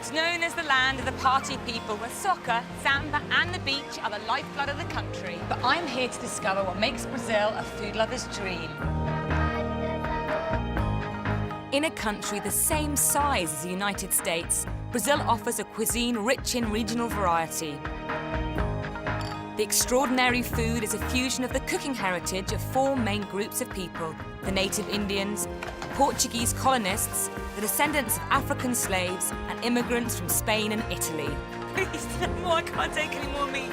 It's known as the land of the party people, where soccer, samba and the beach are the lifeblood of the country. But I'm here to discover what makes Brazil a food lover's dream. In a country the same size as the United States, Brazil offers a cuisine rich in regional variety. The extraordinary food is a fusion of the cooking heritage of four main groups of people: the native Indians, Portuguese colonists, the descendants of African slaves, and immigrants from Spain and Italy. Please, no more, I can't take any more meat.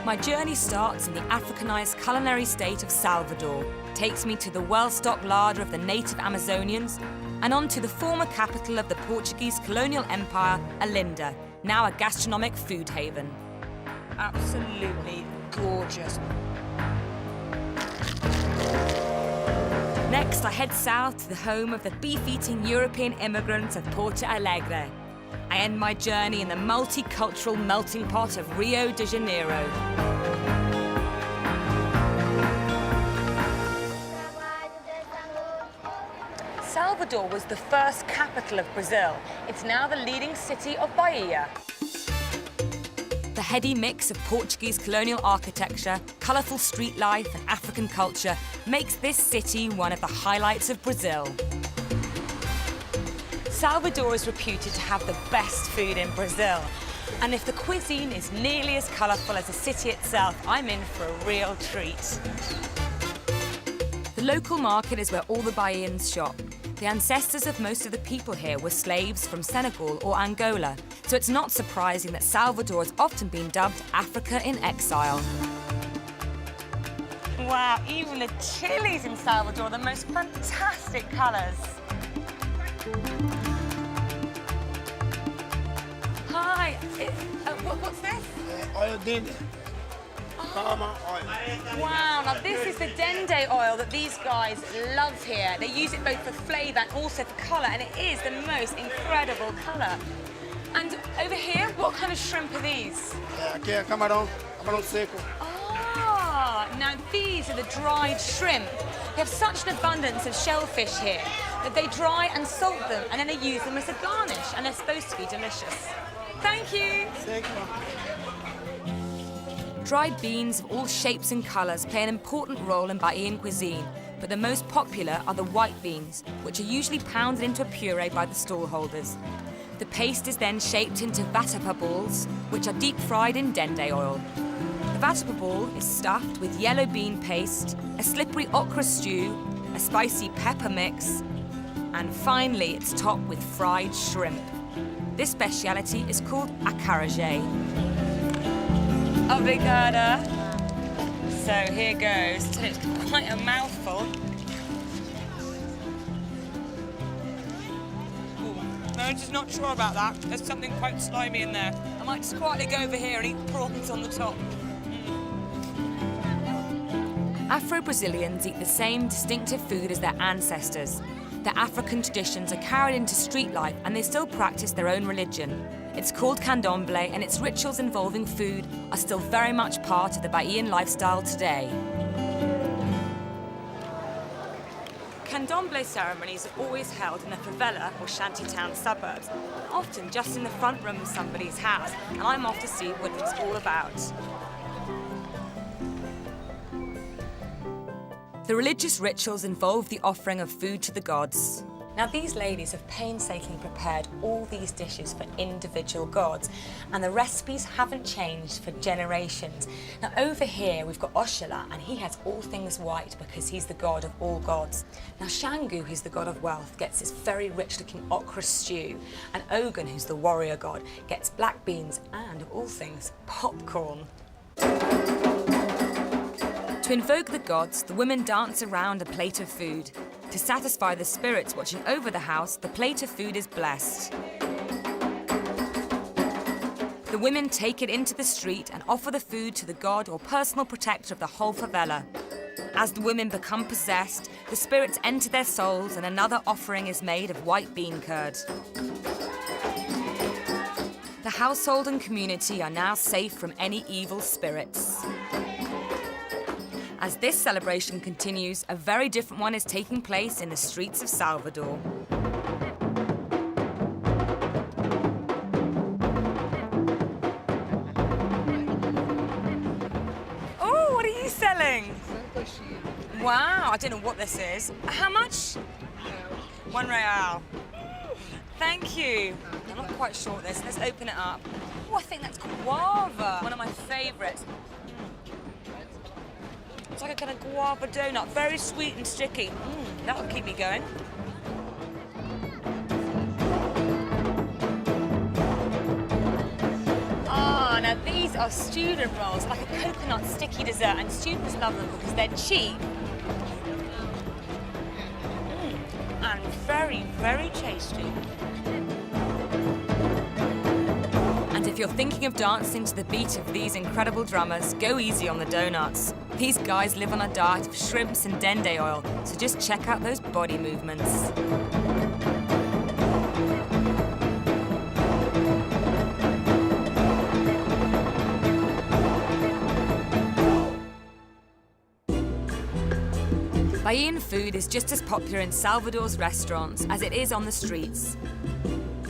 My journey starts in the Africanized culinary state of Salvador, takes me to the well-stocked larder of the native Amazonians, and on to the former capital of the Portuguese colonial empire, Olinda, now a gastronomic food haven. Absolutely gorgeous. Next, I head south to the home of the beef-eating European immigrants of Porto Alegre. I end my journey in the multicultural melting pot of Rio de Janeiro. Salvador was the first capital of Brazil. It's now the leading city of Bahia. The heady mix of Portuguese colonial architecture, colourful street life and African culture makes this city one of the highlights of Brazil. Salvador is reputed to have the best food in Brazil. And if the cuisine is nearly as colourful as the city itself, I'm in for a real treat. The local market is where all the Bahians shop. The ancestors of most of the people here were slaves from Senegal or Angola, so it's not surprising that Salvador has often been dubbed Africa in exile. Wow, even the chilies in Salvador, the most fantastic colours. Hi, what's this? Oil dende. Palma oil. Wow, now this is the dende oil that these guys love here. They use it both for flavour and also for colour, and it is the most incredible colour. And over here, what kind of shrimp are these? Aqui é camarão seco. Ah, now these are the dried shrimp. They have such an abundance of shellfish here that they dry and salt them, and then they use them as a garnish, and they're supposed to be delicious. Thank you. Dried beans of all shapes and colours play an important role in Bahian cuisine, but the most popular are the white beans, which are usually pounded into a puree by the stallholders. The paste is then shaped into vatapa balls, which are deep-fried in dende oil. The vatapa ball is stuffed with yellow bean paste, a slippery okra stew, a spicy pepper mix, and finally it's topped with fried shrimp. This speciality is called acarajé. Obrigada. So here goes. It's quite a mouthful. Ooh, no, I'm just not sure about that. There's something quite slimy in there. I might just quietly go over here and eat prawns on the top. Afro-Brazilians eat the same distinctive food as their ancestors. Their African traditions are carried into street life and they still practice their own religion. It's called candomblé, and its rituals involving food are still very much part of the Bahian lifestyle today. Candomblé ceremonies are always held in the favela or shantytown suburbs, often just in the front room of somebody's house, and I'm off to see what it's all about. The religious rituals involve the offering of food to the gods. Now, these ladies have painstakingly prepared all these dishes for individual gods, and the recipes haven't changed for generations. Now, over here, we've got Oxalá, and he has all things white because he's the god of all gods. Now, Xangu, who's the god of wealth, gets this very rich-looking okra stew, and Ogun, who's the warrior god, gets black beans and, of all things, popcorn. To invoke the gods, the women dance around a plate of food. To satisfy the spirits watching over the house, the plate of food is blessed. The women take it into the street and offer the food to the god or personal protector of the whole favela. As the women become possessed, the spirits enter their souls and another offering is made of white bean curd. The household and community are now safe from any evil spirits. As this celebration continues, a very different one is taking place in the streets of Salvador. Wow, I don't know what this is. How much? £1. Thank you. I'm not quite sure what this is. Let's open it up. Oh, I think that's guava. One of my favourites. It's like a kind of guava donut, very sweet and sticky. That'll keep me going. Ah, now these are student rolls, like a coconut sticky dessert, and students love them because they're cheap. And very, very tasty. And if you're thinking of dancing to the beat of these incredible drummers, go easy on the donuts. These guys live on a diet of shrimps and dende oil, so just check out those body movements. Bahian food is just as popular in Salvador's restaurants as it is on the streets.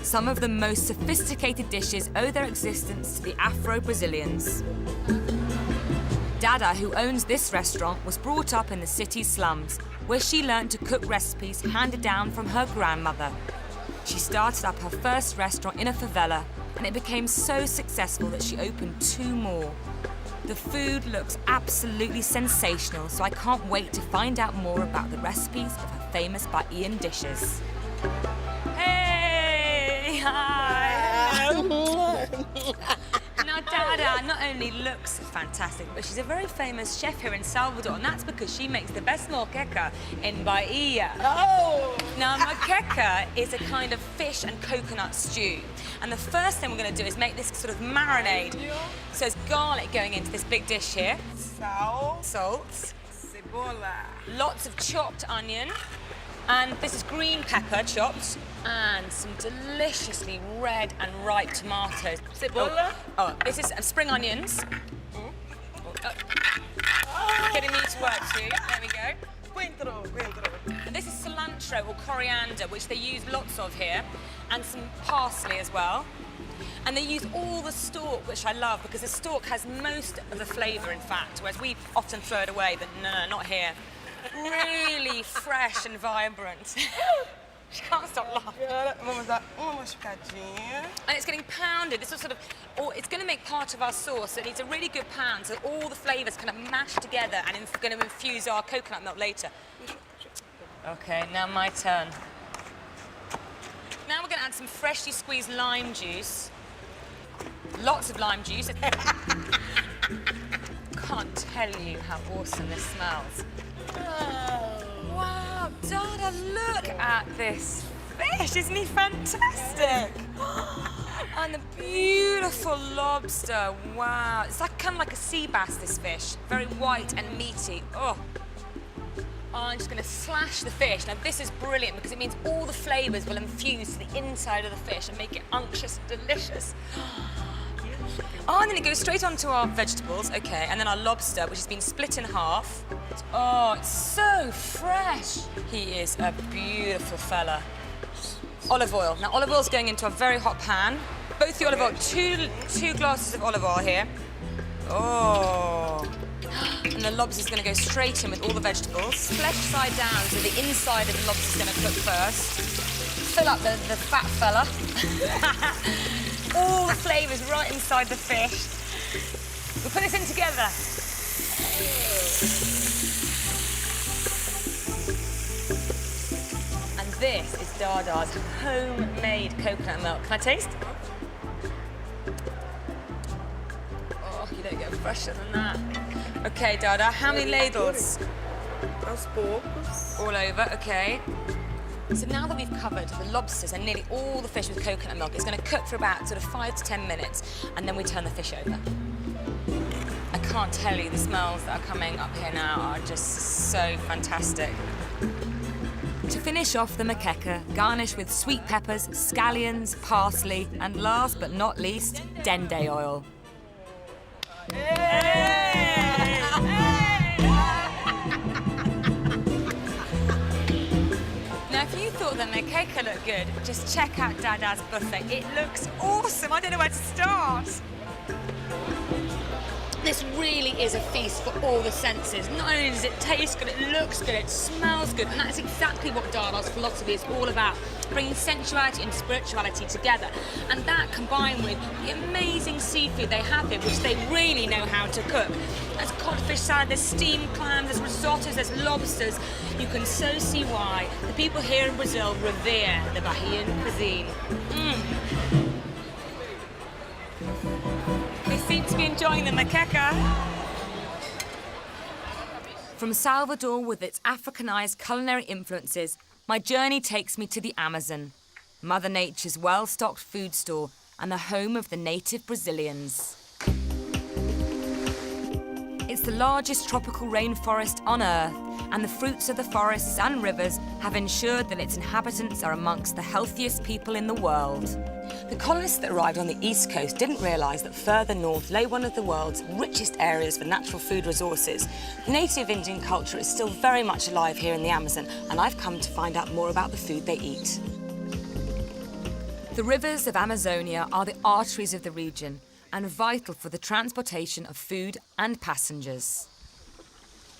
Some of the most sophisticated dishes owe their existence to the Afro-Brazilians. Dada, who owns this restaurant, was brought up in the city's slums, where she learned to cook recipes handed down from her grandmother. She started up her first restaurant in a favela, and it became so successful that she opened 2 more. The food looks absolutely sensational, so I can't wait to find out more about the recipes of her famous Bahian dishes. Hey! Hi! Now, Dada not only looks fantastic, but she's a very famous chef here in Salvador, and that's because she makes the best moqueca in Bahia. Oh! Now, moqueca is a kind of fish and coconut stew. And the first thing we're going to do is make this sort of marinade. So there's garlic going into this big dish here. Salt. Cebola. Lots of chopped onion. And this is green pepper chopped. And some deliciously red and ripe tomatoes. Cebola. Oh, this is spring onions. Getting me to work too. There we go. And this is cilantro or coriander, which they use lots of here, and some parsley as well. And they use all the stalk, which I love, because the stalk has most of the flavour, in fact, whereas we often throw it away, but no, not here. Really fresh and vibrant. She can't stop laughing. Vamos dar uma mascadinha. And it's getting pounded. This is sort of, it's going to make part of our sauce, so it needs a really good pound, so all the flavours kind of mash together, and it's going to infuse our coconut milk later. Okay, now my turn. Now we're going to add some freshly squeezed lime juice. Lots of lime juice. Can't tell you how awesome this smells. Wow, Dada, look at this fish. Isn't he fantastic? And the beautiful lobster. Wow. It's like kind of like a sea bass, this fish. Very white and meaty. Oh. I'm just going to slash the fish. Now, this is brilliant because it means all the flavours will infuse to the inside of the fish and make it unctuous and delicious. Oh, and then it goes straight onto our vegetables, okay, and then our lobster, which has been split in half. Oh, it's so fresh. He is a beautiful fella. Olive oil. Now, olive oil's going into a very hot pan. Both the olive oil, two glasses of olive oil here. Oh. And the lobster's going to go straight in with all the vegetables. Flesh side down, so the inside of the lobster's going to cook first. Fill up the fat fella. All the flavours right inside the fish. We'll put this in together. And this is Dada's homemade coconut milk. Can I taste? Oh, you don't get fresher than that. Okay, Dada, how many ladles? Aos poucos. All over, okay. So now that we've covered the lobsters and nearly all the fish with coconut milk, it's going to cook for about sort of 5 to 10 minutes, and then we turn the fish over. I can't tell you, the smells that are coming up here now are just so fantastic. To finish off the moqueca, garnish with sweet peppers, scallions, parsley, and last but not least, dende oil. Now, if you thought the moqueca looked good, just check out Dada's buffet. It looks awesome. I don't know where to start. This really is a feast for all the senses. Not only does it taste good, it looks good, it smells good, and that's exactly what Darda's philosophy is all about, bringing sensuality and spirituality together. And that combined with the amazing seafood they have here, which they really know how to cook. There's codfish salad, there's steamed clams, there's risottos, there's lobsters. You can so see why the people here in Brazil revere the Brazilian cuisine. They seem to be enjoying the macaca. From Salvador, with its Africanized culinary influences, my journey takes me to the Amazon, Mother Nature's well-stocked food store and the home of the native Brazilians. It's the largest tropical rainforest on Earth, and the fruits of the forests and rivers have ensured that its inhabitants are amongst the healthiest people in the world. The colonists that arrived on the east coast didn't realise that further north lay one of the world's richest areas for natural food resources. The native Indian culture is still very much alive here in the Amazon, and I've come to find out more about the food they eat. The rivers of Amazonia are the arteries of the region and vital for the transportation of food and passengers.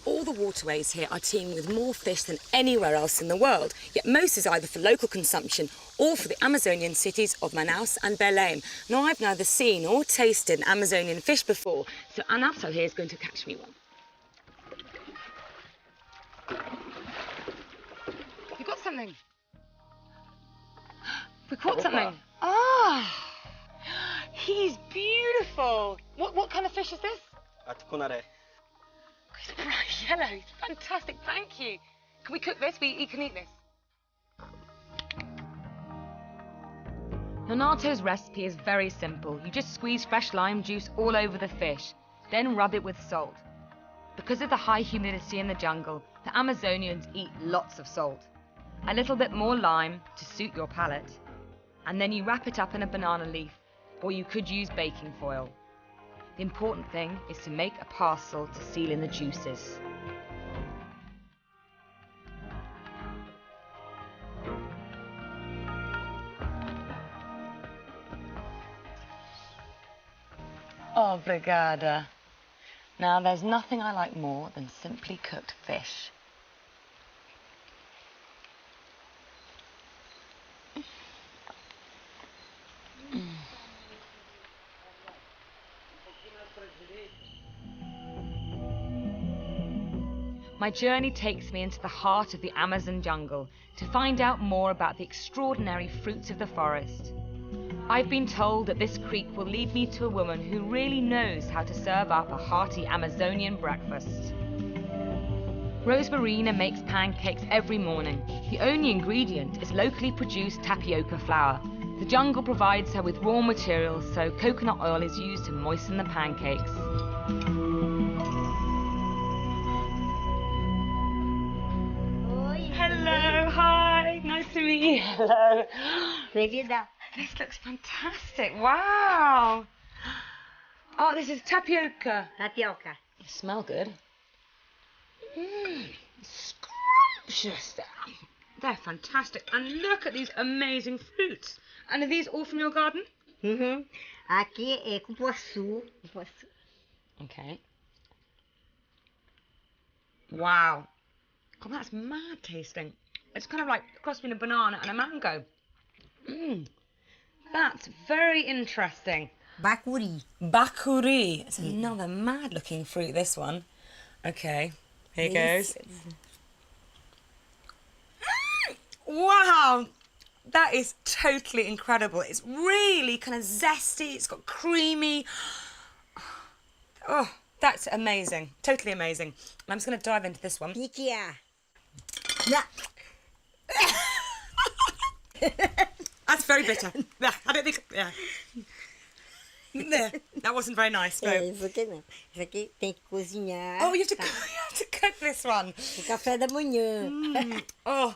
All the waterways here are teeming with more fish than anywhere else in the world, yet most is either for local consumption or for the Amazonian cities of Manaus and Belém. Now, I've neither seen or tasted an Amazonian fish before, so Anato here is going to catch me one. You got something? We caught something. Ah, he's beautiful. What kind of fish is this? Atucunaré. It's bright yellow. It's fantastic. Thank you. Can we cook this? We can eat this. Nonato's recipe is very simple. You just squeeze fresh lime juice all over the fish, then rub it with salt. Because of the high humidity in the jungle, the Amazonians eat lots of salt. A little bit more lime to suit your palate. And then you wrap it up in a banana leaf, or you could use baking foil. The important thing is to make a parcel to seal in the juices. Obrigada. Now, there's nothing I like more than simply cooked fish. My journey takes me into the heart of the Amazon jungle to find out more about the extraordinary fruits of the forest. I've been told that this creek will lead me to a woman who really knows how to serve up a hearty Amazonian breakfast. Rose Marina makes pancakes every morning. The only ingredient is locally produced tapioca flour. The jungle provides her with raw materials, so coconut oil is used to moisten the pancakes. Hello, hi, nice to meet you. Hello. This looks fantastic, wow. Oh, this is tapioca. Tapioca. They smell good. Scrumptious. They're fantastic. And look at these amazing fruits. And are these all from your garden? Uhum. Aqui é cupuaçu. Okay. Wow. God, that's mad tasting. It's kind of like a cross between a banana and a mango. That's very interesting. Bacuri. Bacuri. It's another mad looking fruit, this one. Okay, here goes. Wow, that is totally incredible. It's really kind of zesty, it's got creamy. Oh, that's amazing, totally amazing. I'm just going to dive into this one. Piquia. That's very bitter. I don't think, that wasn't very nice. No. Isso aqui não. Isso aqui tem que cozinhar. Oh, you have to cook this one. O café da manhã. Oh,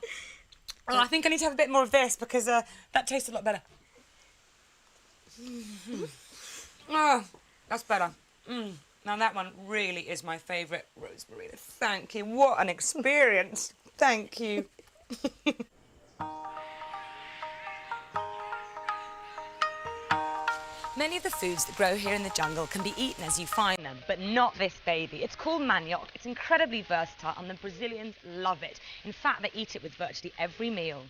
I think I need to have a bit more of this because that tastes a lot better. Oh, that's better. Now that one really is my favourite. Rose Marina, thank you. What an experience. Thank you. Many of the foods that grow here in the jungle can be eaten as you find them. But not this baby. It's called manioc. It's incredibly versatile and the Brazilians love it. In fact, they eat it with virtually every meal.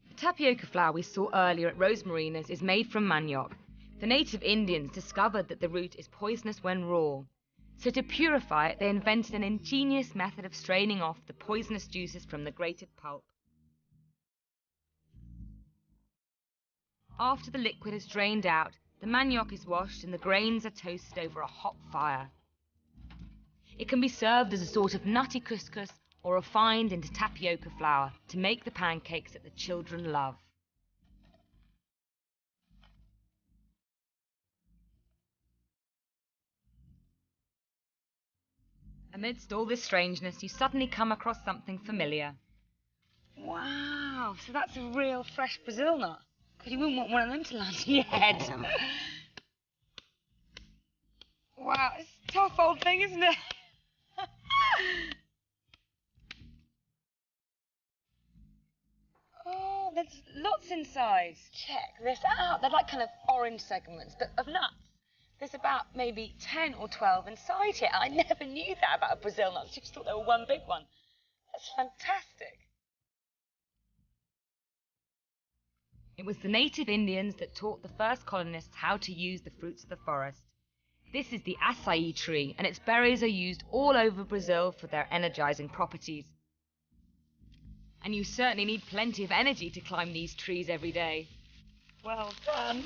The tapioca flour we saw earlier at Rosemarina's is made from manioc. The native Indians discovered that the root is poisonous when raw. So to purify it, they invented an ingenious method of straining off the poisonous juices from the grated pulp. After the liquid is drained out, the manioc is washed and the grains are toasted over a hot fire. It can be served as a sort of nutty couscous or refined into tapioca flour to make the pancakes that the children love. Amidst all this strangeness, you suddenly come across something familiar. Wow, so that's a real fresh Brazil nut. Because you wouldn't want one of them to land on your head. Wow, it's a tough old thing, isn't it? Oh, there's lots inside. Check this out. They're like kind of orange segments, but of nuts. There's about maybe 10 or 12 inside here. I never knew that about a Brazil nut. I just thought there were one big one. That's fantastic. It was the native Indians that taught the first colonists how to use the fruits of the forest. This is the acai tree, and its berries are used all over Brazil for their energizing properties. And you certainly need plenty of energy to climb these trees every day. Well done.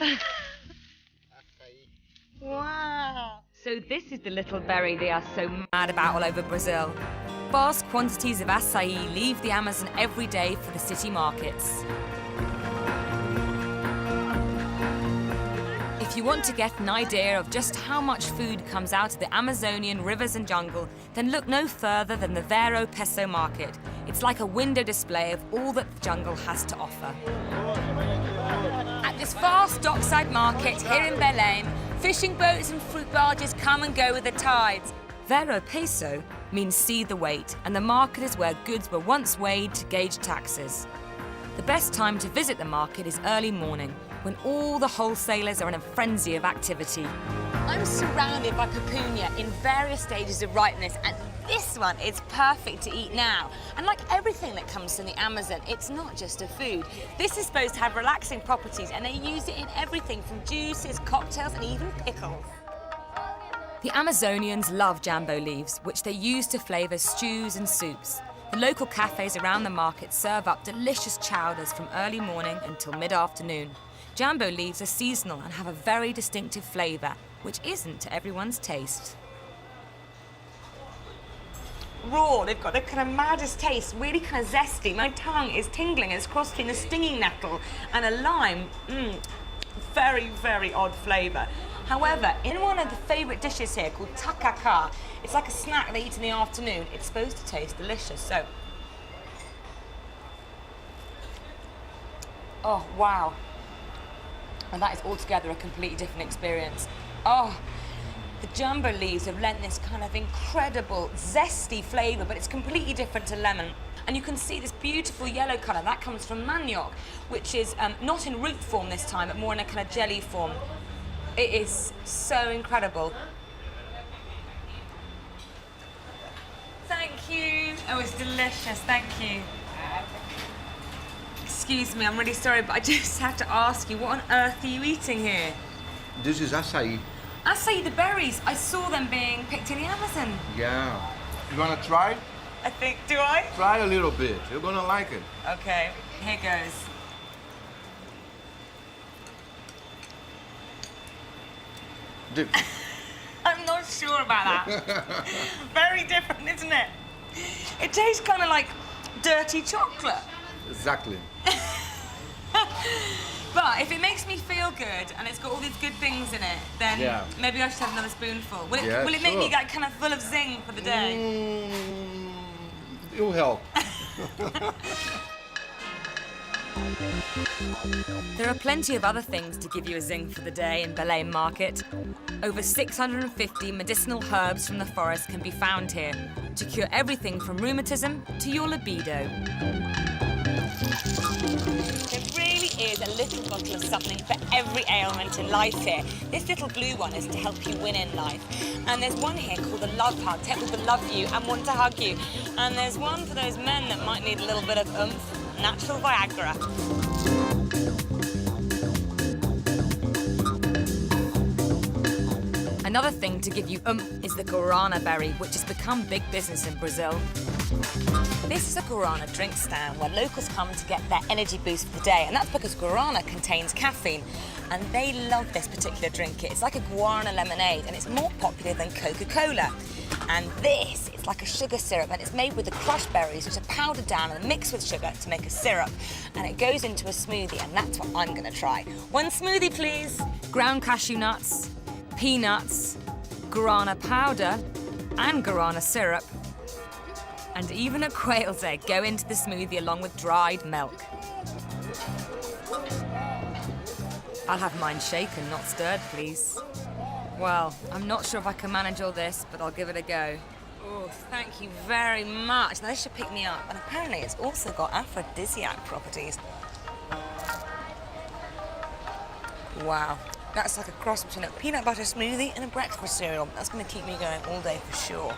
Wow. So this is the little berry they are so mad about all over Brazil. Vast quantities of acai leave the Amazon every day for the city markets. If you want to get an idea of just how much food comes out of the Amazonian rivers and jungle, then look no further than the Vero Peso market. It's like a window display of all that the jungle has to offer. At this vast dockside market here in Belém, fishing boats and fruit barges come and go with the tides. Vero Peso means see the weight, and the market is where goods were once weighed to gauge taxes. The best time to visit the market is early morning, when all the wholesalers are in a frenzy of activity. I'm surrounded by pupunya in various stages of ripeness, and this one is perfect to eat now. And like everything that comes from the Amazon, it's not just a food. This is supposed to have relaxing properties, and they use it in everything from juices, cocktails, and even pickles. The Amazonians love jambo leaves, which they use to flavour stews and soups. The local cafes around the market serve up delicious chowders from early morning until mid-afternoon. Jambo leaves are seasonal and have a very distinctive flavour, which isn't to everyone's taste. Raw, they've got the kind of maddest taste, really kind of zesty. My tongue is tingling. It's cross between a stinging nettle and a lime. Very, very odd flavour. However, in one of the favourite dishes here called tacacá, it's like a snack they eat in the afternoon. It's supposed to taste delicious, so. Oh, wow. And that is altogether a completely different experience. Oh, the jambo leaves have lent this kind of incredible, zesty flavour, but it's completely different to lemon. And you can see this beautiful yellow colour. That comes from manioc, which is not in root form this time, but more in a kind of jelly form. It is so incredible. Thank you. Oh, it's delicious. Thank you. Excuse me, I'm really sorry, but I just have to ask you, what on earth are you eating here? This is acai. Acai, the berries. I saw them being picked in the Amazon. Yeah. You gonna try? I think, do I? Try a little bit. You're gonna like it. Okay, here goes. Different. I'm not sure about that. Very different, isn't it? It tastes kind of like dirty chocolate. Exactly. But if it makes me feel good and it's got all these good things in it, then maybe I should have another spoonful. Will it make me like kind of full of zing for the day? It'll help. There are plenty of other things to give you a zing for the day in Belém Market. Over 650 medicinal herbs from the forest can be found here to cure everything from rheumatism to your libido. There really is a little bottle of something for every ailment in life here. This little blue one is to help you win in life. And there's one here called the Love Hug, to help people love you and want to hug you. And there's one for those men that might need a little bit of oomph, natural Viagra. Another thing to give you is the guarana berry, which has become big business in Brazil. This is a guarana drink stand where locals come to get their energy boost for the day, and that's because guarana contains caffeine, and they love this particular drink. It's like a guarana lemonade, and it's more popular than Coca-Cola. And this, it's like a sugar syrup, and it's made with the crushed berries, which are powdered down and mixed with sugar to make a syrup. And it goes into a smoothie, and that's what I'm gonna try. One smoothie, please. Ground cashew nuts, peanuts, guarana powder, and guarana syrup. And even a quail's egg go into the smoothie along with dried milk. I'll have mine shaken, not stirred, please. Well, I'm not sure if I can manage all this, but I'll give it a go. Oh, thank you very much. Now, this should pick me up. And apparently it's also got aphrodisiac properties. Wow. That's like a cross between a peanut butter smoothie and a breakfast cereal. That's going to keep me going all day for sure.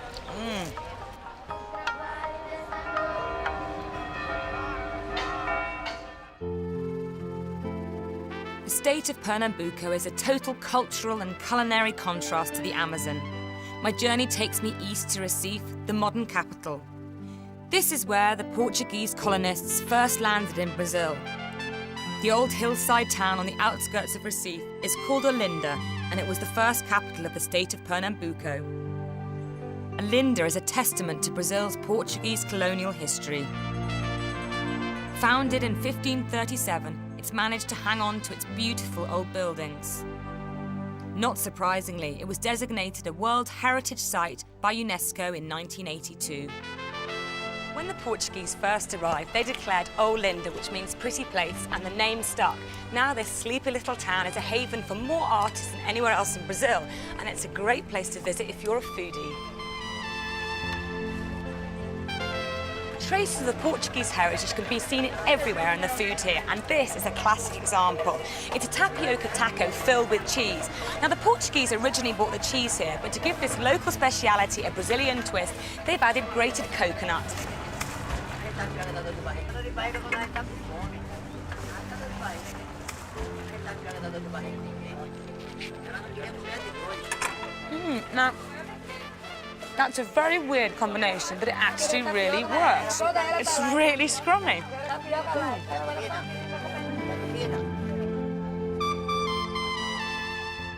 The state of Pernambuco is a total cultural and culinary contrast to the Amazon. My journey takes me east to Recife, the modern capital. This is where the Portuguese colonists first landed in Brazil. The old hillside town on the outskirts of Recife is called Olinda, and it was the first capital of the state of Pernambuco. Olinda is a testament to Brazil's Portuguese colonial history. Founded in 1537, it's managed to hang on to its beautiful old buildings. Not surprisingly, it was designated a World Heritage Site by UNESCO in 1982. When the Portuguese first arrived, they declared Olinda, which means pretty place, and the name stuck. Now this sleepy little town is a haven for more artists than anywhere else in Brazil, and it's a great place to visit if you're a foodie. Traces of the Portuguese heritage can be seen everywhere in the food here, and this is a classic example. It's a tapioca taco filled with cheese. Now, the Portuguese originally brought the cheese here, but to give this local speciality a Brazilian twist, they've added grated coconut. Now, that's a very weird combination, but it actually really works. It's really scrummy.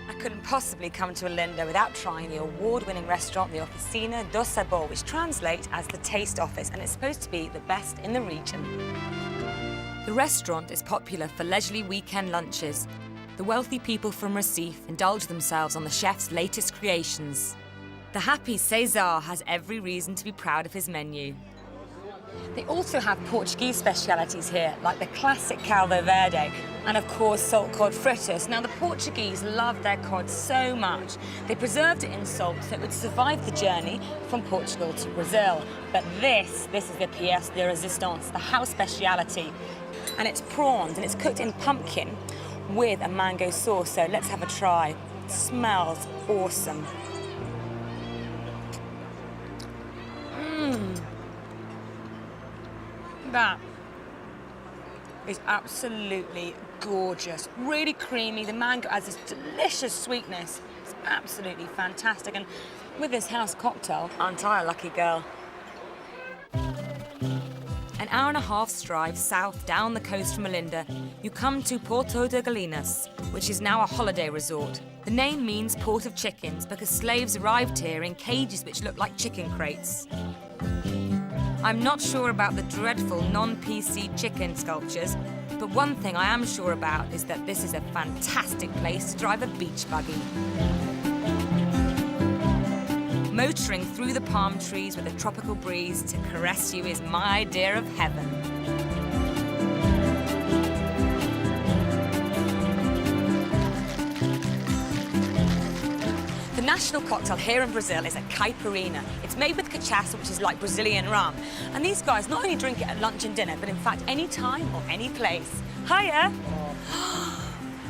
I couldn't possibly come to Olinda without trying the award-winning restaurant, the Oficina do Sabor, which translates as the Taste Office, and it's supposed to be the best in the region. The restaurant is popular for leisurely weekend lunches. The wealthy people from Recife indulge themselves on the chef's latest creations. The happy Cesar has every reason to be proud of his menu. They also have Portuguese specialities here, like the classic caldo verde, and of course salt cod fritters. Now, the Portuguese loved their cod so much, they preserved it in salt so it would survive the journey from Portugal to Brazil. But this is the pièce de résistance, the house speciality. And it's prawns, and it's cooked in pumpkin with a mango sauce, so let's have a try. It smells awesome. That is absolutely gorgeous. Really creamy. The mango has this delicious sweetness. It's absolutely fantastic. And with this house cocktail, aren't I a lucky girl? An hour and a half's drive south down the coast from Olinda, you come to Porto de Galinhas, which is now a holiday resort. The name means Port of Chickens because slaves arrived here in cages which look like chicken crates. I'm not sure about the dreadful non-PC chicken sculptures, but one thing I am sure about is that this is a fantastic place to drive a beach buggy. Motoring through the palm trees with a tropical breeze to caress you is my idea of heaven. The national cocktail here in Brazil is a caipirinha. It's made with cachaça, which is like Brazilian rum. And these guys not only drink it at lunch and dinner, but in fact any time or any place. Hiya.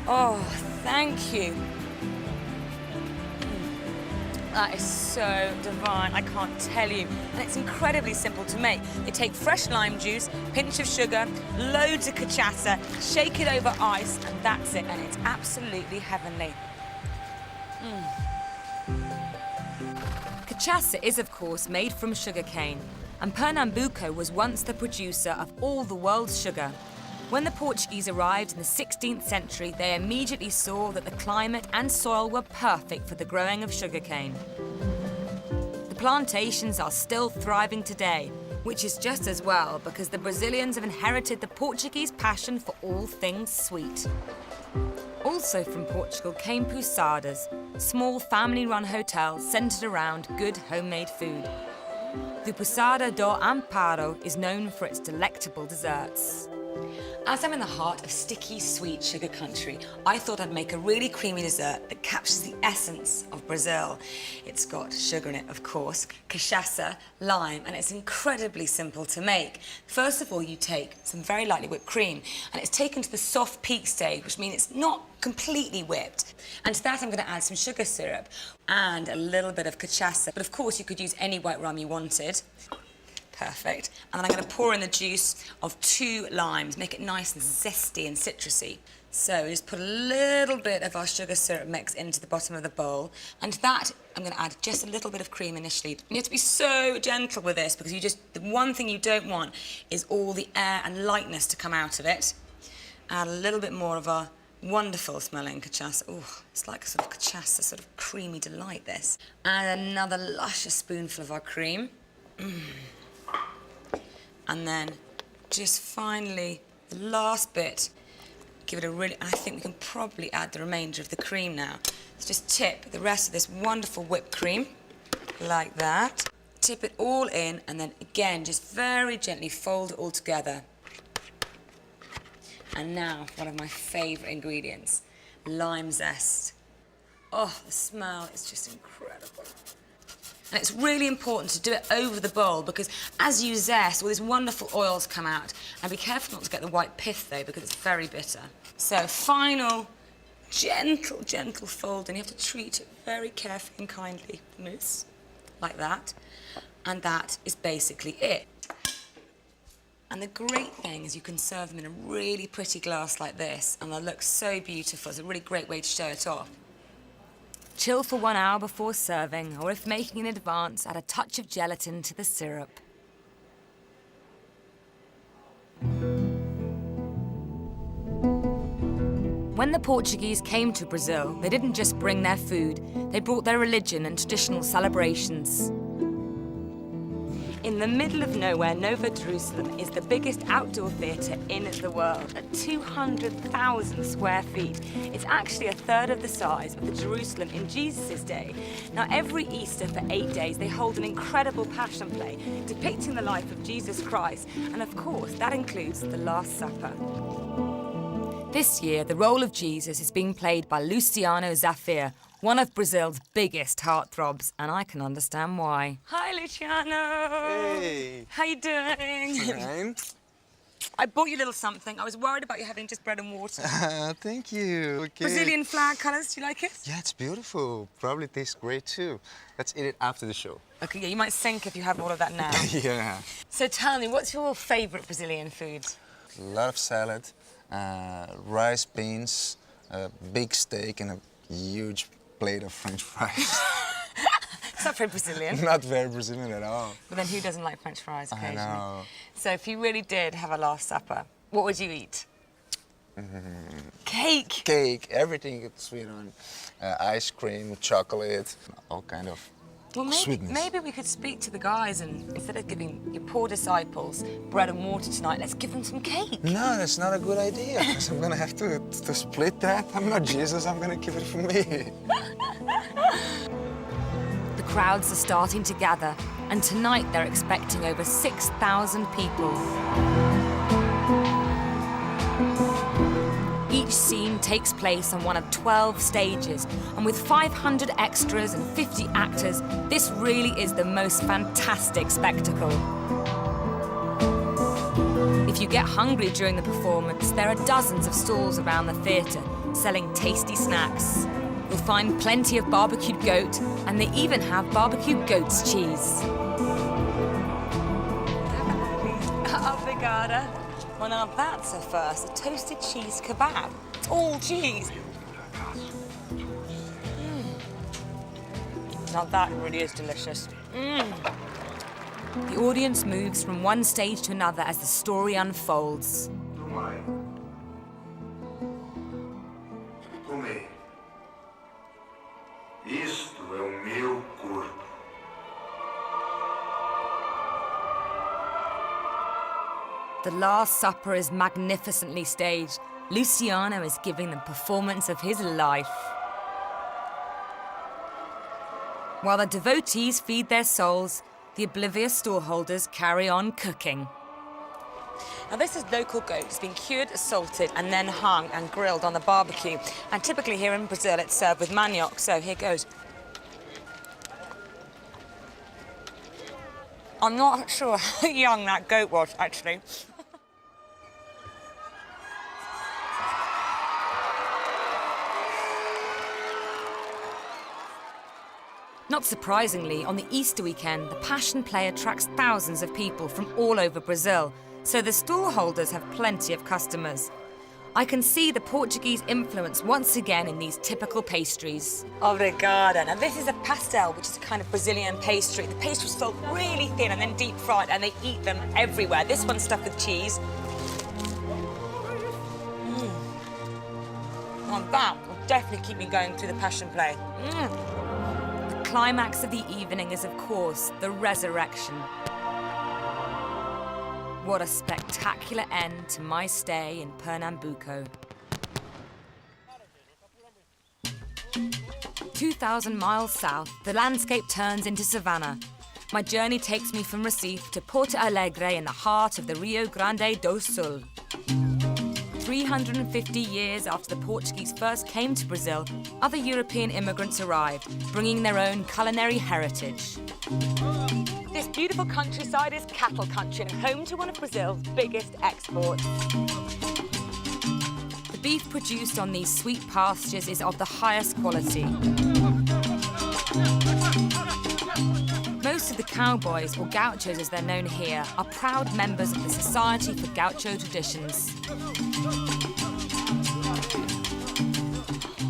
Oh, thank you. That is so divine, I can't tell you. And it's incredibly simple to make. You take fresh lime juice, pinch of sugar, loads of cachaça, shake it over ice, and that's it. And it's absolutely heavenly. Cachaça is, of course, made from sugarcane. And Pernambuco was once the producer of all the world's sugar. When the Portuguese arrived in the 16th century, they immediately saw that the climate and soil were perfect for the growing of sugarcane. The plantations are still thriving today, which is just as well because the Brazilians have inherited the Portuguese passion for all things sweet. Also from Portugal came pousadas, small family-run hotels centred around good homemade food. The Pousada do Amparo is known for its delectable desserts. As I'm in the heart of sticky, sweet sugar country, I thought I'd make a really creamy dessert that captures the essence of Brazil. It's got sugar in it, of course, cachaça, lime, and it's incredibly simple to make. First of all, you take some very lightly whipped cream, and it's taken to the soft peak stage, which means it's not completely whipped. And to that, I'm going to add some sugar syrup and a little bit of cachaça. But of course, you could use any white rum you wanted. Perfect. And then I'm going to pour in the juice of 2 limes, make it nice and zesty and citrusy. So we just put a little bit of our sugar syrup mix into the bottom of the bowl. And to that, I'm going to add just a little bit of cream initially. You have to be so gentle with this because the one thing you don't want is all the air and lightness to come out of it. Add a little bit more of our wonderful smelling cachaça. Oh, it's like a sort of cachaça, sort of creamy delight, this. And another luscious spoonful of our cream. And then just finally, the last bit, give it a really, I think we can probably add the remainder of the cream now. Let's just tip the rest of this wonderful whipped cream, like that. Tip it all in, and then again, just very gently fold it all together. And now, one of my favourite ingredients, lime zest. Oh, the smell is just incredible. And it's really important to do it over the bowl because as you zest, all these wonderful oils come out. And be careful not to get the white pith, though, because it's very bitter. So final, gentle, gentle fold, and you have to treat it very carefully and kindly. Mousse, like that. And that is basically it. And the great thing is you can serve them in a really pretty glass like this, and they'll look so beautiful. It's a really great way to show it off. Chill for 1 hour before serving, or if making in advance, add a touch of gelatin to the syrup. When the Portuguese came to Brazil, they didn't just bring their food, they brought their religion and traditional celebrations. In the middle of nowhere, Nova Jerusalem is the biggest outdoor theatre in the world at 200,000 square feet. It's actually a third of the size of the Jerusalem in Jesus' day. Now, every Easter for 8 days, they hold an incredible passion play depicting the life of Jesus Christ. And of course, that includes the Last Supper. This year, the role of Jesus is being played by Luciano Zafir, one of Brazil's biggest heartthrobs, and I can understand why. Hi, Luciano. Hey. How you doing? Fine. I bought you a little something. I was worried about you having just bread and water. Thank you. Okay. Brazilian flag colours, do you like it? Yeah, it's beautiful. Probably tastes great too. Let's eat it after the show. Okay, yeah, you might sink if you have all of that now. Yeah. So tell me, what's your favourite Brazilian food? A lot of salad, rice, beans, a big steak, and a huge plate of French fries. It's not very Brazilian. Not very Brazilian at all. But then who doesn't like French fries occasionally? I know. So if you really did have a Last Supper, what would you eat? Cake. Cake, everything is sweet on. Ice cream, chocolate, all kind of Well, sweetness. maybe we could speak to the guys and instead of giving your poor disciples bread and water tonight, let's give them some cake. No, that's not a good idea, because I'm gonna have to split that. I'm not Jesus, I'm gonna keep it for me. The crowds are starting to gather, and tonight they're expecting over 6,000 people. Each Each scene takes place on one of 12 stages, and with 500 extras and 50 actors, this really is the most fantastic spectacle. If you get hungry during the performance, there are dozens of stalls around the theatre selling tasty snacks. You'll find plenty of barbecued goat, and they even have barbecued goat's cheese. Obrigada. Well, now that's a first, a toasted cheese kebab. It's all cheese. Now that really is delicious. The audience moves from one stage to another as the story unfolds. Come. Isto é o meu corpo. The Last Supper is magnificently staged. Luciano is giving the performance of his life. While the devotees feed their souls, the oblivious stallholders carry on cooking. Now this is local goat. It's been cured, salted, and then hung and grilled on the barbecue. And typically here in Brazil, it's served with manioc, so here goes. I'm not sure how young that goat was, actually. Not surprisingly, on the Easter weekend, the Passion Play attracts thousands of people from all over Brazil, so the stallholders have plenty of customers. I can see the Portuguese influence once again in these typical pastries. Obrigada. Now this is a pastel, which is a kind of Brazilian pastry. The pastry's filled really thin and then deep fried, and they eat them everywhere. This one's stuffed with cheese. Well, that will definitely keep me going through the Passion Play. The climax of the evening is, of course, the resurrection. What a spectacular end to my stay in Pernambuco. 2,000 miles south, the landscape turns into savanna. My journey takes me from Recife to Porto Alegre in the heart of the Rio Grande do Sul. 350 years after the Portuguese first came to Brazil, other European immigrants arrived, bringing their own culinary heritage. This beautiful countryside is cattle country and home to one of Brazil's biggest exports. The beef produced on these sweet pastures is of the highest quality. Most of the cowboys, or gauchos as they're known here, are proud members of the Society for Gaucho Traditions.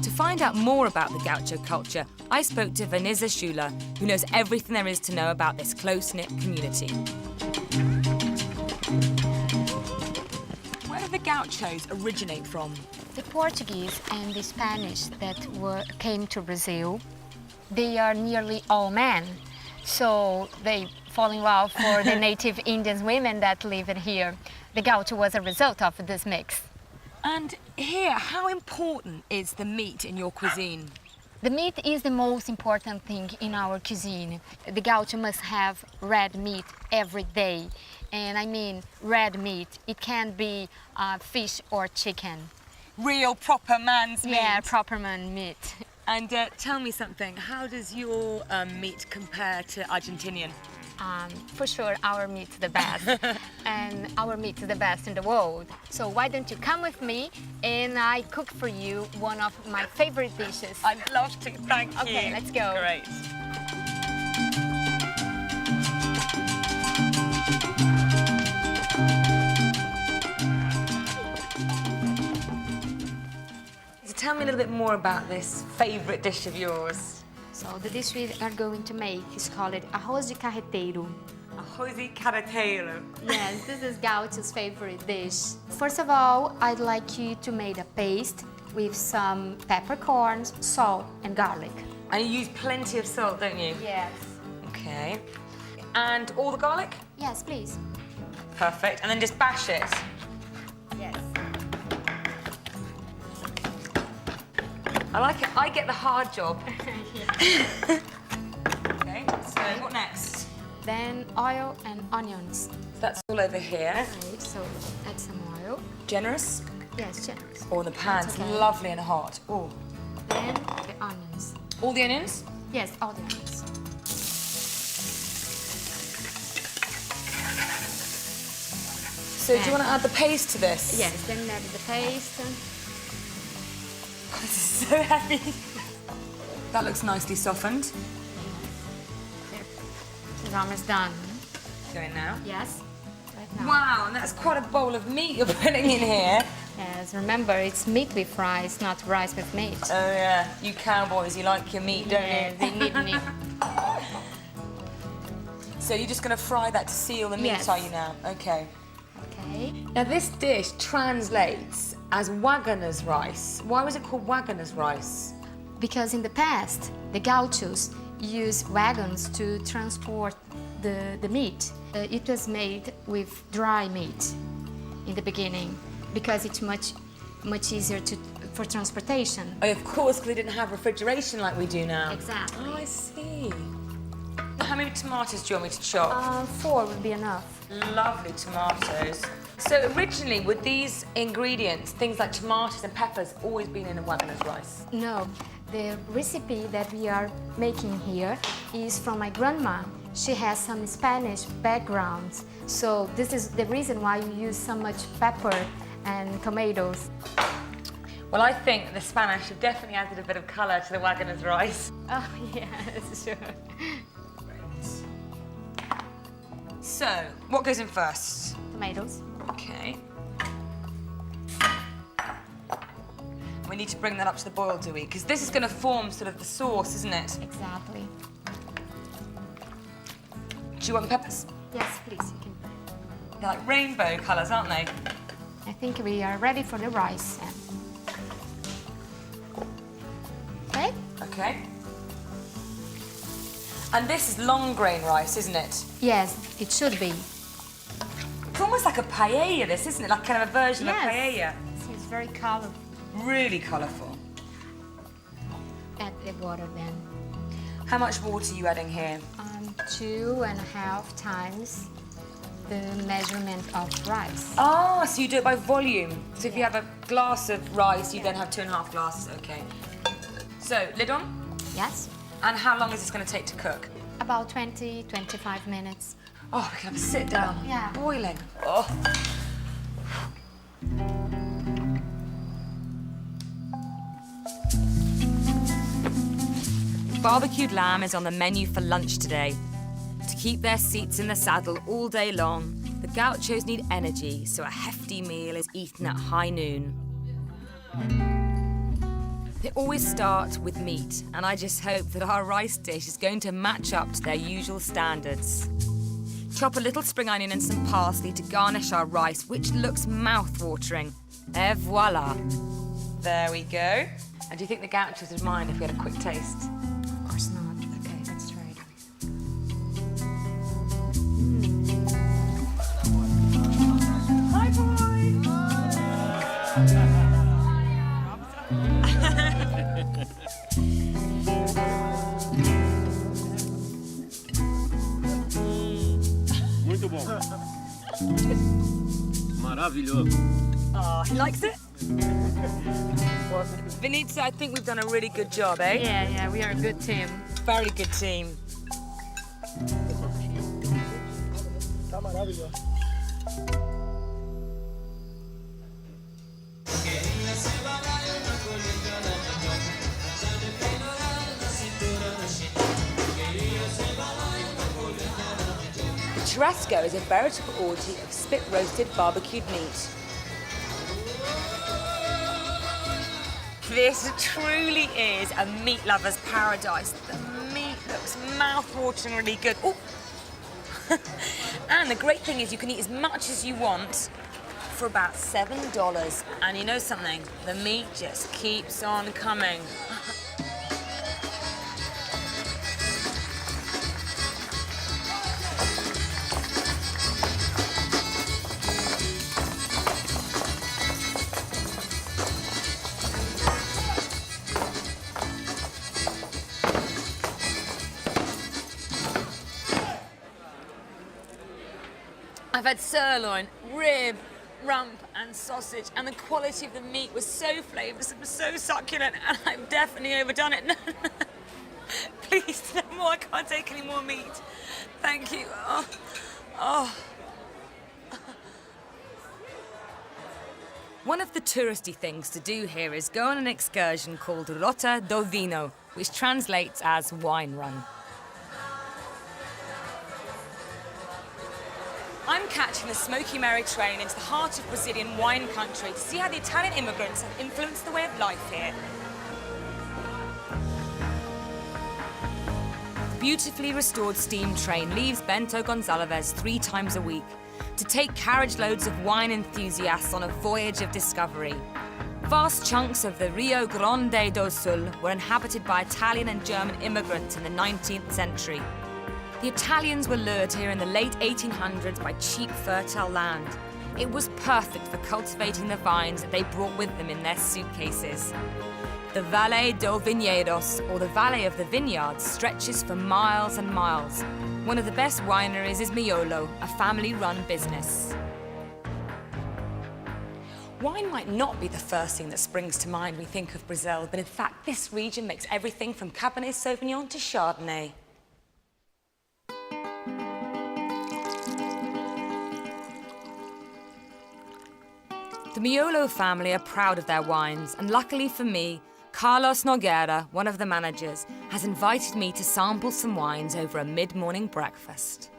To find out more about the gaucho culture, I spoke to Vanessa Schuler, who knows everything there is to know about this close-knit community. Where do the gauchos originate from? The Portuguese and the Spanish that came to Brazil, they are nearly all men. So they fall in love for the native Indian women that live in here. The gaucho was a result of this mix. And here, how important is the meat in your cuisine? The meat is the most important thing in our cuisine. The gaucho must have red meat every day. And I mean red meat. It can be fish or chicken. Real proper man's meat? Yeah, proper man meat. And tell me something, how does your meat compare to Argentinian? For sure, our meat's the best. And our meat is the best in the world. So why don't you come with me and I cook for you one of my favorite dishes. I'd love to, thank you. Okay, let's go. Great. So tell me a little bit more about this favorite dish of yours. So the dish we are going to make is called arroz de carreteiro. Arroz de carreteiro. Yes, this is Gaucho's favorite dish. First of all, I'd like you to make a paste with some peppercorns, salt, and garlic. And you use plenty of salt, don't you? Yes. Okay. And all the garlic? Yes, please. Perfect. And then just bash it. Yes. I like it. I get the hard job. Okay, so what next? Then oil and onions. That's all over here. Right, so add some oil. Generous. Yes, generous. Or the pan's That's okay. lovely and hot. Oh. Then the onions. All the onions? Yes, all the onions. So do you want to add the paste to this? Yes, then add the paste. God, this is so heavy. That looks nicely softened. There. It's almost done. Going now. Yes. Right now. Wow, and that's quite a bowl of meat you're putting in here. Yes, remember it's meat with rice, not rice with meat. Oh yeah, you cowboys, you like your meat, don't Yeah, you? they need meat. So you're just going to fry that to seal the meat, Yes. are you now? Okay. Okay. Now this dish translates as Waggoner's rice. Why was it called Waggoner's rice? Because in the past, the gauchos used wagons to transport the meat. It was made with dry meat in the beginning because it's much easier for transportation. Oh, of course, because they didn't have refrigeration like we do now. Exactly. Oh, I see. How many tomatoes do you want me to chop? 4 would be enough. Lovely tomatoes. So originally, would these ingredients, things like tomatoes and peppers, always been in a Waggoner's rice? No, the recipe that we are making here is from my grandma. She has some Spanish background, so this is the reason why we use so much pepper and tomatoes. Well, I think the Spanish have definitely added a bit of colour to the Waggoner's rice. Oh, yes, sure. So, what goes in first? Tomatoes. Okay. We need to bring that up to the boil, do we? Because this is going to form sort of the sauce, isn't it? Exactly. Do you want peppers? Yes, please, you can. They're like rainbow colours, aren't they? I think we are ready for the rice. Okay? Okay. And this is long grain rice, isn't it? Yes, it should be. It's almost like a paella, this, isn't it? Like kind of a version of paella. It's very colorful. Really colourful. Add the water then. How much water are you adding here? 2.5 times the measurement of rice. Ah, so you do it by volume. So if you have a glass of rice, you then have 2.5 glasses. Okay. So, lid on? Yes? And how long is this going to take to cook? About 20-25 minutes. Oh, we can have a sit down. Yeah. Boiling. Oh. Barbecued lamb is on the menu for lunch today. To keep their seats in the saddle all day long, the gauchos need energy, so a hefty meal is eaten at high noon. They always start with meat, and I just hope that our rice dish is going to match up to their usual standards. Chop a little spring onion and some parsley to garnish our rice, which looks mouth-watering. Et voila. There we go. And do you think the gauchos would mind if we had a quick taste? Of course not. Okay, let's try it. Hi, boy. Muito bom. Maravilhoso. Oh, he likes it? Vinitza, I think we've done a really good job, eh? Yeah, we are a good team. Very good team. Tá maravilhoso. Churrasco is a veritable orgy of spit-roasted barbecued meat. This truly is a meat lover's paradise. The meat looks mouth-watering really good. Ooh. And the great thing is you can eat as much as you want for about $7. And you know something? The meat just keeps on coming. I've had sirloin, rib, rump and sausage, and the quality of the meat was so flavorous, it was so succulent, and I've definitely overdone it. Please, no more, I can't take any more meat. Thank you. Oh. One of the touristy things to do here is go on an excursion called Rota do Vinho, which translates as wine run. I'm catching the Smoky Mary train into the heart of Brazilian wine country to see how the Italian immigrants have influenced the way of life here. The beautifully restored steam train leaves Bento Gonçalves 3 times a week to take carriage loads of wine enthusiasts on a voyage of discovery. Vast chunks of the Rio Grande do Sul were inhabited by Italian and German immigrants in the 19th century. The Italians were lured here in the late 1800s by cheap, fertile land. It was perfect for cultivating the vines that they brought with them in their suitcases. The Vale do Vinhedos, or the Valley of the Vineyards, stretches for miles and miles. One of the best wineries is Miolo, a family-run business. Wine might not be the first thing that springs to mind when we think of Brazil, but in fact, this region makes everything from Cabernet Sauvignon to Chardonnay. The Miolo family are proud of their wines, and luckily for me, Carlos Nogueira, one of the managers, has invited me to sample some wines over a mid-morning breakfast.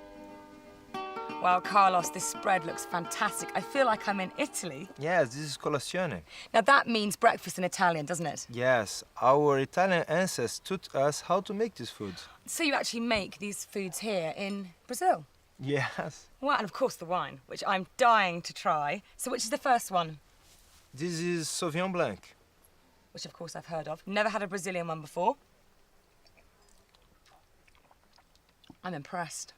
Wow, Carlos, this spread looks fantastic. I feel like I'm in Italy. Yes, this is colazione. Now that means breakfast in Italian, doesn't it? Yes, our Italian ancestors taught us how to make this food. So you actually make these foods here in Brazil? Yes. Well, and of course the wine, which I'm dying to try. So which is the first one? This is Sauvignon Blanc. Which of course I've heard of. Never had a Brazilian one before. I'm impressed.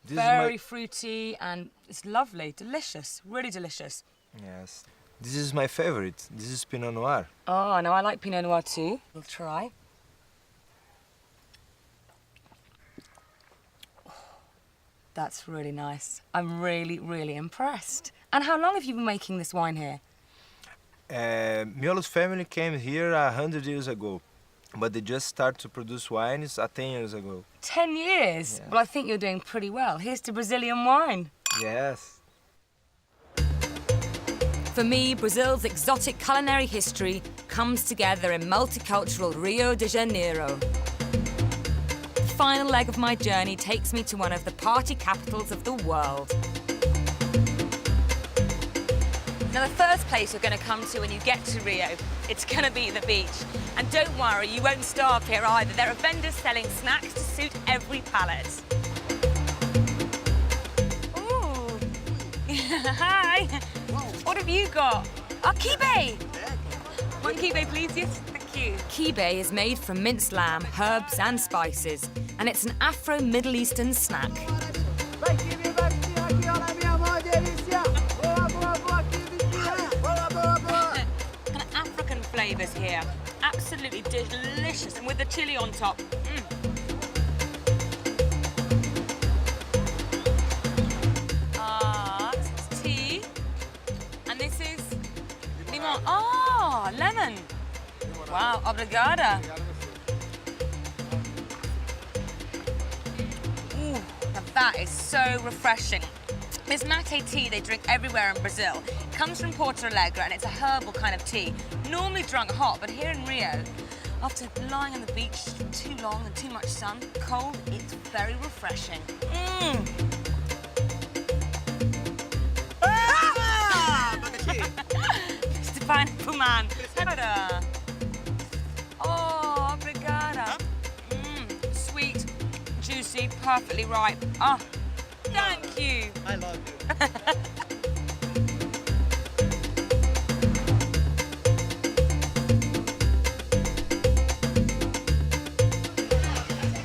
This Very is fruity and it's lovely, delicious, really delicious. Yes. This is my favorite. This is Pinot Noir. Oh, no, I like Pinot Noir too. We'll try. That's really nice. I'm really, really impressed. And how long have you been making this wine here? Miolo's family came here 100 years ago, but they just started to produce wines 10 years ago. 10 years? Yeah. Well, I think you're doing pretty well. Here's to Brazilian wine. Yes. For me, Brazil's exotic culinary history comes together in multicultural Rio de Janeiro. The final leg of my journey takes me to one of the party capitals of the world. Now, the first place you're going to come to when you get to Rio, it's going to be the beach. And don't worry, you won't starve here either. There are vendors selling snacks to suit every palate. Ooh. Hi. What have you got? Oh, kibe. One kibe, please. Yes, thank you. Kibe is made from minced lamb, herbs and spices, and it's an Afro-Middle Eastern snack. Flavours here. Absolutely delicious, and with the chilli on top. This is tea. And this is limon. Oh, lemon. Wow, obrigada. Ooh, now that is so refreshing. This mate tea they drink everywhere in Brazil. It comes from Porto Alegre and it's a herbal kind of tea. Normally drunk hot, but here in Rio, after lying on the beach for too long and too much sun, cold, it's very refreshing. Mr. Pineapple Man. Oh, obrigada. Sweet, juicy, perfectly ripe. Oh, thank you. I love you.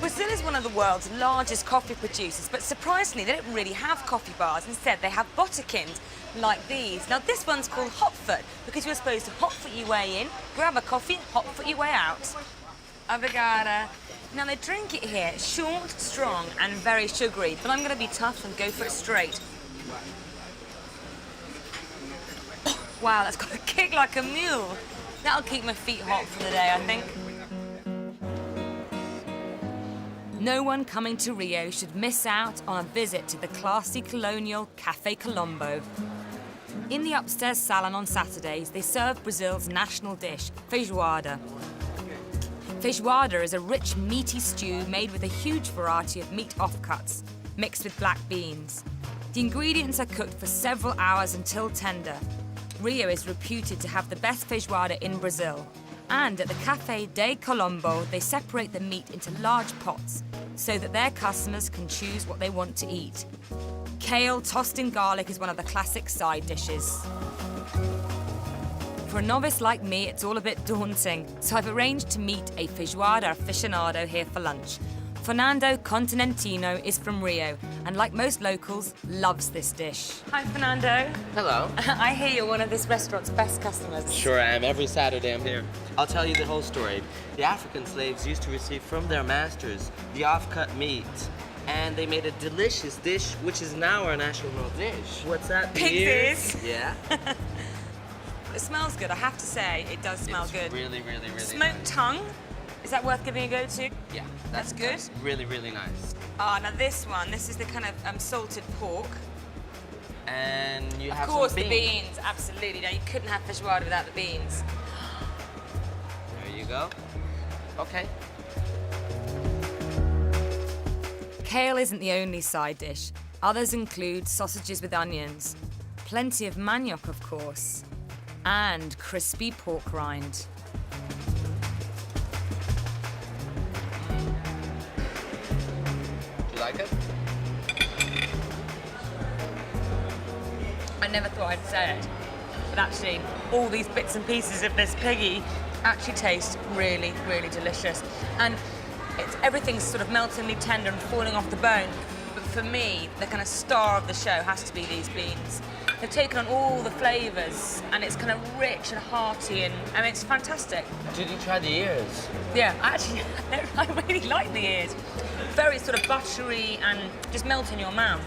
Brazil is one of the world's largest coffee producers, but surprisingly, they don't really have coffee bars. Instead, they have bottekins like these. Now, this one's called hotfoot because you're supposed to hotfoot your way in, grab a coffee, hotfoot your way out. Obrigada. Now, they drink it here short, strong, and very sugary, but I'm going to be tough and go for it straight. Wow, that's got a kick like a mule. That'll keep my feet hot for the day, I think. No one coming to Rio should miss out on a visit to the classy colonial Café Colombo. In the upstairs salon on Saturdays, they serve Brazil's national dish, feijoada. Feijoada is a rich, meaty stew made with a huge variety of meat offcuts, mixed with black beans. The ingredients are cooked for several hours until tender. Rio is reputed to have the best feijoada in Brazil. And at the Café de Colombo, they separate the meat into large pots so that their customers can choose what they want to eat. Kale tossed in garlic is one of the classic side dishes. For a novice like me, it's all a bit daunting, so I've arranged to meet a feijoada aficionado here for lunch. Fernando Continentino is from Rio, and like most locals, loves this dish. Hi, Fernando. Hello. I hear you're one of this restaurant's best customers. Sure I am. Every Saturday I'm here. I'll tell you the whole story. The African slaves used to receive from their masters the off-cut meat, and they made a delicious dish, which is now our national dish. What's that? Pig's ears. Yeah. It smells good, I have to say. It does smell It's good. really, really, really Smoked nice. tongue. Is that worth giving a go to? Yeah. That's good. That's really, really nice. Ah, now this one, this is the kind of salted pork. And you have Of course, some the beans. beans, absolutely. Now, you couldn't have feijoada without the beans. There you go. Okay. Kale isn't the only side dish. Others include sausages with onions, plenty of manioc, of course, and crispy pork rind. Do you like it? I never thought I'd say it, but actually, all these bits and pieces of this piggy actually taste really, really delicious. And everything's sort of meltingly tender and falling off the bone. But for me, the kind of star of the show has to be these beans. They've taken on all the flavours, and it's kind of rich and hearty, and I mean, it's fantastic. Did you try the ears? Yeah, actually, I really like the ears. Very sort of buttery and just melt in your mouth.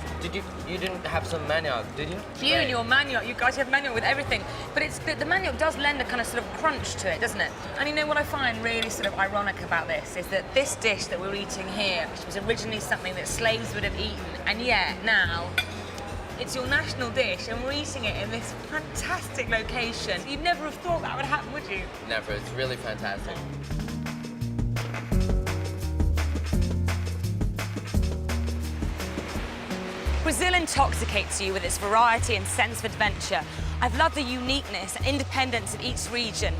You didn't have some manioc, did you? You and your manioc, you guys have manioc with everything. But the manioc does lend a kind of sort of crunch to it, doesn't it? And you know what I find really sort of ironic about this is that this dish that we're eating here, which was originally something that slaves would have eaten, and yet now it's your national dish, and we're eating it in this fantastic location. You'd never have thought that would happen, would you? Never. It's really fantastic. Brazil intoxicates you with its variety and sense of adventure. I've loved the uniqueness and independence of each region.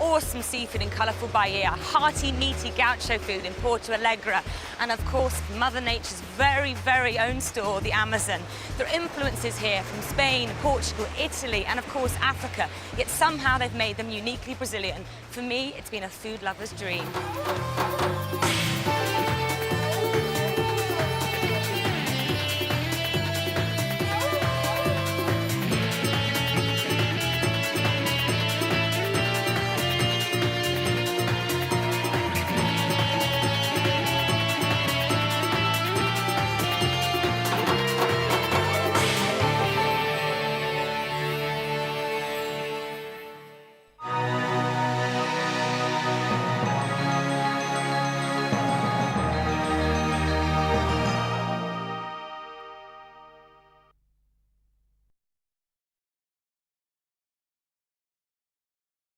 Awesome seafood in colourful Bahia, hearty, meaty gaucho food in Porto Alegre, and of course, Mother Nature's very, very own store, the Amazon. There are influences here from Spain, Portugal, Italy, and of course, Africa, yet somehow they've made them uniquely Brazilian. For me, it's been a food lover's dream.